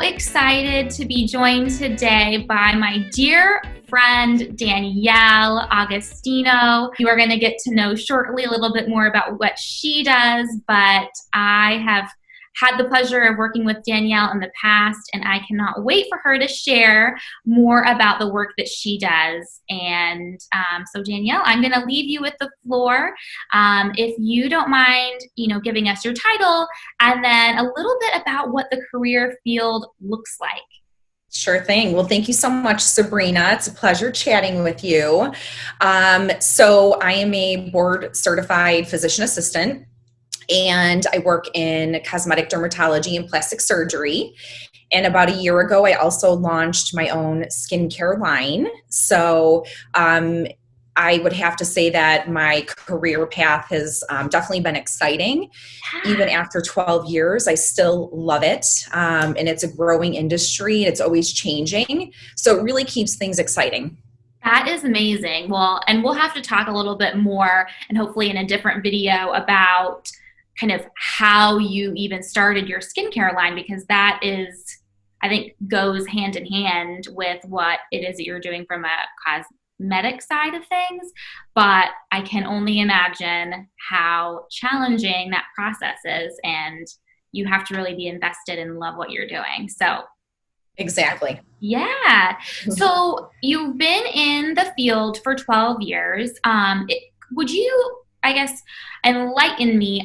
excited to be joined today by my dear friend Danielle Agostino. You are going to get to know shortly a little bit more about what she does, but I have had the pleasure of working with Danielle in the past, and I cannot wait for her to share more about the work that she does. And so Danielle, I'm going to leave you with the floor. If you don't mind, giving us your title and then a little bit about what the career field looks like. Sure thing. Well, thank you so much, Sabrina. It's a pleasure chatting with you. So I am a board certified physician assistant, and I work in cosmetic dermatology and plastic surgery. And about a year ago, I also launched my own skincare line. So I would have to say that my career path has definitely been exciting. Even after 12 years, I still love it. And it's a growing industry. It's always changing. So it really keeps things exciting. That is amazing. Well, and we'll have to talk a little bit more and hopefully in a different video about kind of how you even started your skincare line, because that is, I think, goes hand in hand with what it is that you're doing from a cosmetic side of things. But I can only imagine how challenging that process is, and you have to really be invested and love what you're doing. So exactly. Yeah. So you've been in the field for 12 years. Would you, I guess, enlighten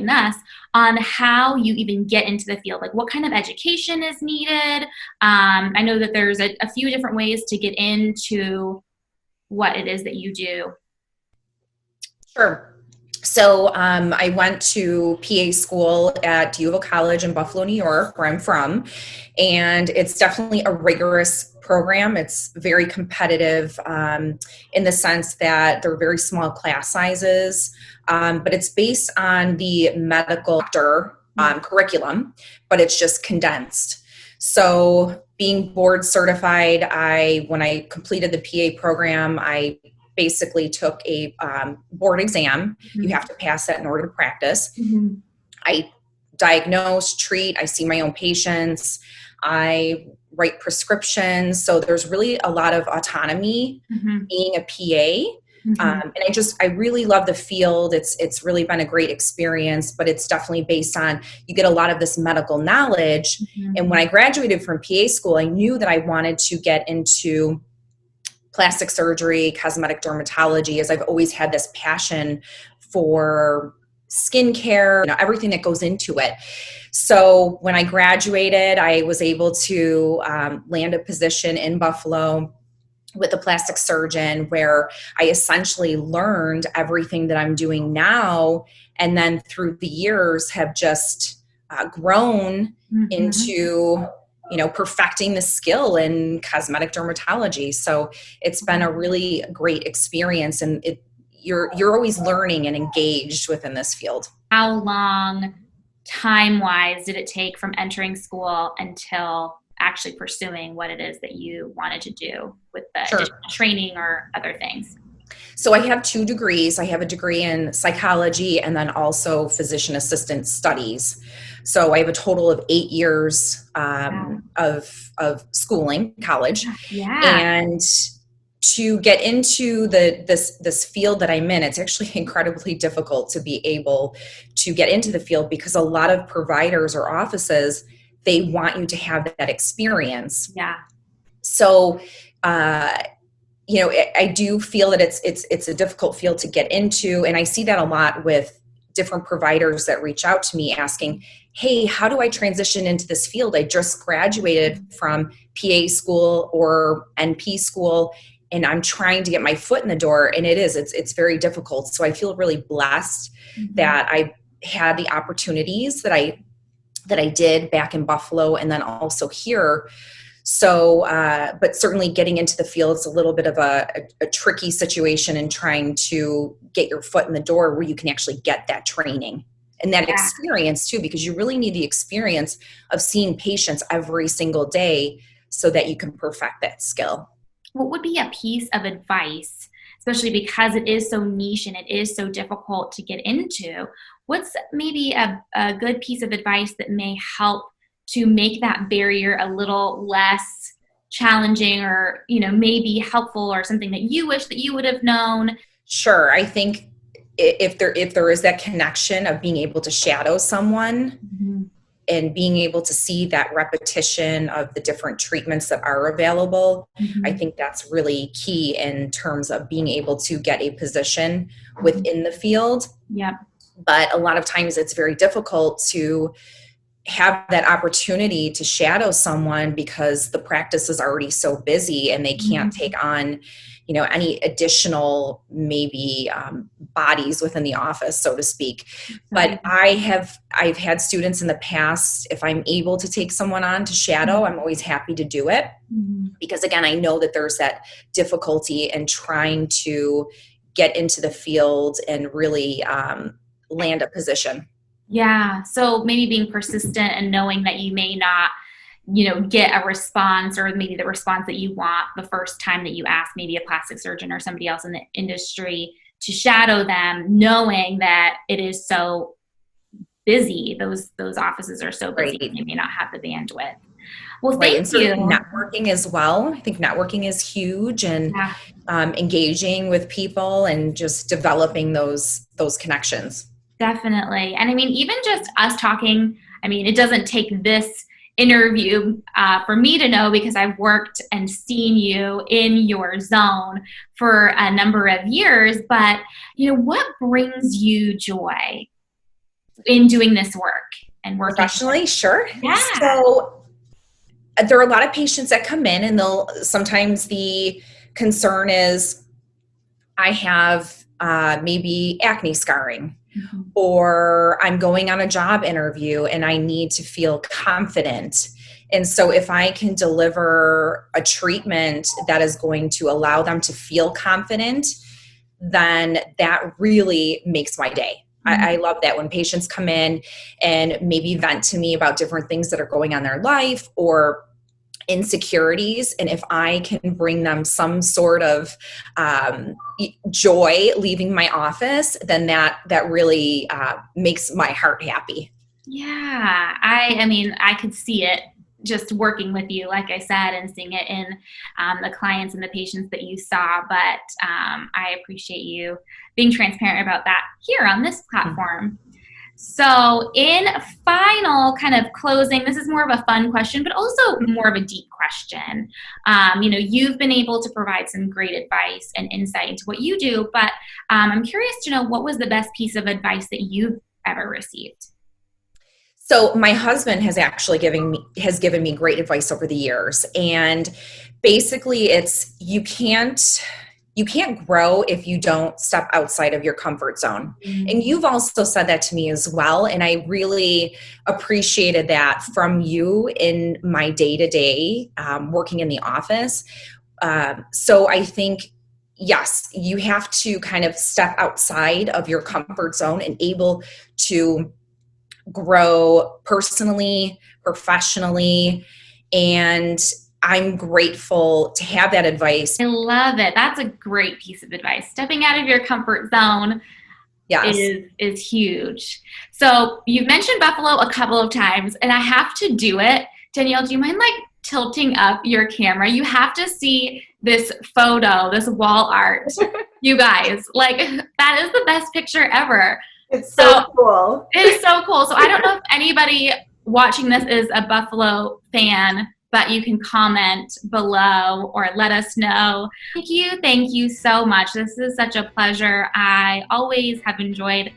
us on how you even get into the field? Like, what kind of education is needed? I know that there's a few different ways to get into what it is that you do. Sure. So I went to PA school at U of O College in Buffalo, New York, where I'm from. And it's definitely a rigorous program. It's very competitive in the sense that they're very small class sizes, but it's based on the medical doctor curriculum, but it's just condensed. So being board certified, when I completed the PA program, I basically took a board exam. You have to pass that in order to practice. I diagnose, treat, I see my own patients, I write prescriptions. So there's really a lot of autonomy being a PA. And I really love the field. It's really been a great experience, but it's definitely based on, you get a lot of this medical knowledge. And when I graduated from PA school, I knew that I wanted to get into plastic surgery, cosmetic dermatology, as I've always had this passion for skincare, everything that goes into it. So when I graduated, I was able to land a position in Buffalo with a plastic surgeon, where I essentially learned everything that I'm doing now. And then through the years have just grown into perfecting the skill in cosmetic dermatology. So it's been a really great experience, and you're always learning and engaged within this field. How long, time-wise, did it take from entering school until actually pursuing what it is that you wanted to do with the additional training or other things? So I have 2 degrees. I have a degree in psychology and then also physician assistant studies. So I have a total of 8 years of schooling, college. And to get into this field that I'm in, it's actually incredibly difficult to be able to get into the field, because a lot of providers or offices, they want you to have that experience. So I do feel that it's a difficult field to get into. And I see that a lot with different providers that reach out to me asking, hey, how do I transition into this field? I just graduated from PA school or NP school, and I'm trying to get my foot in the door. And it's very difficult. So I feel really blessed that I had the opportunities that I did back in Buffalo and then also here. So, but certainly getting into the field is a little bit of a tricky situation, in trying to get your foot in the door where you can actually get that training and that experience too, because you really need the experience of seeing patients every single day so that you can perfect that skill. What would be a piece of advice, especially because it is so niche and it is so difficult to get into? What's maybe a good piece of advice that may help to make that barrier a little less challenging, or, maybe helpful, or something that you wish that you would have known? Sure. I think if there is that connection of being able to shadow someone Mm-hmm. and being able to see that repetition of the different treatments that are available, I Mm-hmm. think that's really key in terms of being able to get a position within the field. Yep. But a lot of times it's very difficult to have that opportunity to shadow someone because the practice is already so busy and they can't Mm-hmm. take on any additional maybe bodies within the office, so to speak. But I've had students in the past, if I'm able to take someone on to shadow, I'm always happy to do it, Mm-hmm. because again, I know that there's that difficulty in trying to get into the field and really land a position. Yeah. So maybe being persistent and knowing that you may not, get a response, or maybe the response that you want the first time that you ask maybe a plastic surgeon or somebody else in the industry to shadow them, knowing that it is so busy. Those offices are so busy, Right. they may not have the bandwidth. Well, Right. thank And you. certainly networking as well. I think networking is huge, and Yeah. engaging with people and just developing those connections. Definitely. And I mean, even just us talking, I mean, it doesn't take this interview for me to know, because I've worked and seen you in your zone for a number of years. But, what brings you joy in doing this work and working? Professionally, sure. Yeah. So there are a lot of patients that come in, and sometimes the concern is I have maybe acne scarring, Mm-hmm. or I'm going on a job interview and I need to feel confident. And so if I can deliver a treatment that is going to allow them to feel confident, then that really makes my day. I love that when patients come in and maybe vent to me about different things that are going on in their life or insecurities, and if I can bring them some sort of joy leaving my office, then that really makes my heart happy. Yeah, I mean, I could see it just working with you, like I said, and seeing it in the clients and the patients that you saw. But I appreciate you being transparent about that here on this platform. So, in final kind of closing, this is more of a fun question, but also more of a deep question. You've been able to provide some great advice and insight into what you do, but I'm curious to know, what was the best piece of advice that you've ever received? So my husband has actually given me great advice over the years, and basically it's you can't grow if you don't step outside of your comfort zone. And you've also said that to me as well, and I really appreciated that from you in my day-to-day working in the office. So I think, yes, you have to kind of step outside of your comfort zone and able to grow personally, professionally, and I'm grateful to have that advice. I love it. That's a great piece of advice. Stepping out of your comfort zone Yes. is huge. So you've mentioned Buffalo a couple of times, and I have to do it. Danielle, do you mind tilting up your camera? You have to see this photo, this wall art. You guys, that is the best picture ever. It's so cool. It is so cool. So I don't know if anybody watching this is a Buffalo fan, but you can comment below or let us know. Thank you so much. This is such a pleasure. I always have enjoyed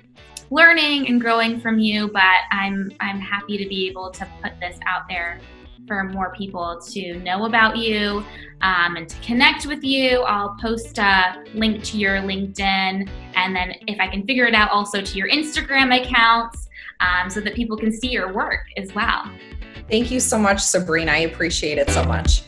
learning and growing from you, but I'm happy to be able to put this out there for more people to know about you and to connect with you. I'll post a link to your LinkedIn, and then if I can figure it out, also to your Instagram accounts, so that people can see your work as well. Thank you so much, Sabrina. I appreciate it so much.